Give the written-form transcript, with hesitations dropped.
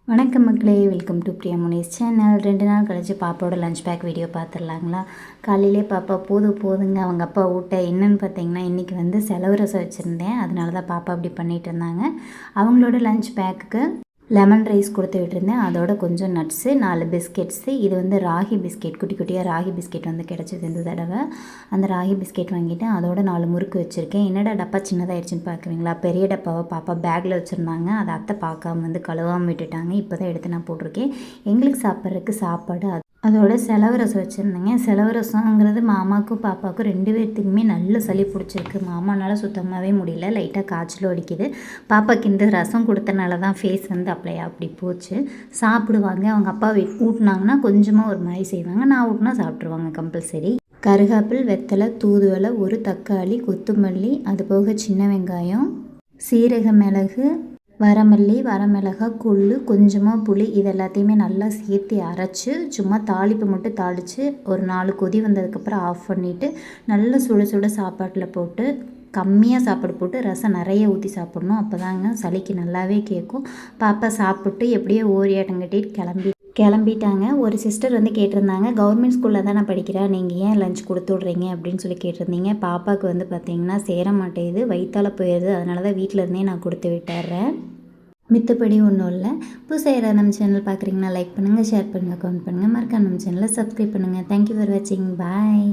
வணக்கம் மக்களே, welcome to Priya Munis channel. 2 நாள் கழிச்சு பாப்பாவோட லஞ்ச் பேக் வீடியோ பார்த்துடலாங்களா? காலையிலே பாப்பா போதுங்க அவங்க அப்பா ஊட்ட. என்னென்னு பார்த்தீங்கன்னா, இன்றைக்கி வந்து செலவு ரசம் வச்சுருந்தேன். அதனால தான் பாப்பா அப்படி பண்ணிகிட்டு இருந்தாங்க. அவங்களோட லஞ்ச் பேக்குக்கு லெமன் ரைஸ் கொடுத்து விட்டுருந்தேன். அதோட கொஞ்சம் நட்ஸு, 4 பிஸ்கெட்ஸு. இது வந்து ராகி பிஸ்கெட், குட்டி குட்டியாக ராகி பிஸ்கெட் வந்து கிடச்சிது இந்த தடவை. அந்த ராகி பிஸ்கெட் வாங்கிட்டேன். அதோட 4 முறுக்கு வச்சுருக்கேன். என்னடா டப்பா சின்னதாகிடுச்சின்னு பார்க்குறீங்களா? பெரிய டப்பாவை பாப்பா பேக்கில் வச்சுருந்தாங்க. அதை அத்தை பார்க்காம வந்து கழுவாமல் விட்டுட்டாங்க. இப்போ தான் எடுத்து நான் போட்டிருக்கேன். எங்களுக்கு சாப்பிட்றதுக்கு சாப்பாடு அதோட செலவு ரசம் வச்சுருந்தேங்க. செலவு ரசங்கிறது மாமாவுக்கும் பாப்பாவுக்கும் 2 பேர்த்துக்குமே நல்ல சளி பிடிச்சிருக்கு. மாமானால் சுத்தமாகவே முடியல, லைட்டாக காய்ச்சலும் அடிக்குது. பாப்பாவுக்கு இந்த ரசம் கொடுத்தனால தான் ஃபேஸ் வந்து அப்படி போச்சு. சாப்பிடுவாங்க. அவங்க அப்பா ஊட்டினாங்கன்னா கொஞ்சமாக ஒரு மாதிரி செய்வாங்க. நான் ஊட்டினா சாப்பிட்ருவாங்க கம்பல்சரி. கருகாப்பில், வெத்தலை, தூதுவளை, ஒரு தக்காளி, கொத்தமல்லி, அது போக சின்ன வெங்காயம், சீரக மிளகு, வரமல்லி, வரமிளகாய், கொள்ளு, கொஞ்சமாக புளி, இது எல்லாத்தையுமே நல்லா சேர்த்து அரைச்சி சும்மா தாளிப்பு மட்டும் தாளித்து ஒரு 4 கொதி வந்ததுக்கப்புறம் ஆஃப் பண்ணிவிட்டு நல்லா சுட சுட சாப்பாட்டில் போட்டு கம்மியாக சாப்பாடு போட்டு ரசம் நிறைய ஊற்றி சாப்பிட்ணும். அப்போ தாங்க சளிக்கு நல்லாவே கேட்கும். பாப்பா சாப்பிட்டு எப்படியோ ஓரியாட்டம் கட்டிட்டு கிளம்பிட்டாங்க. ஒரு சிஸ்டர் வந்து கேட்டிருந்தாங்க, கவர்மெண்ட் ஸ்கூலில் தான் நான் படிக்கிறேன், நீங்கள் ஏன் லஞ்ச் கொடுத்து விட்றீங்க அப்படின்னு சொல்லி கேட்டிருந்தீங்க. பாப்பாவுக்கு வந்து பார்த்திங்கன்னா சேர மாட்டேங்குது, வயிற்றால் போயிடுது. அதனால தான் வீட்டில் இருந்தே நான் கொடுத்து விட்டுறேன். மித்தபடி ஒன்றும் இல்லை. புதுசாக யாராவது நம்ம சேனல் பார்க்குறீங்கன்னா லைக் பண்ணுங்கள், ஷேர் பண்ணுங்கள், கமெண்ட் பண்ணுங்கள். மறக்காம நம்ம சேனலை சப்ஸ்கிரைப் பண்ணுங்கள். தேங்க்யூ ஃபார் வாட்சிங். பாய்.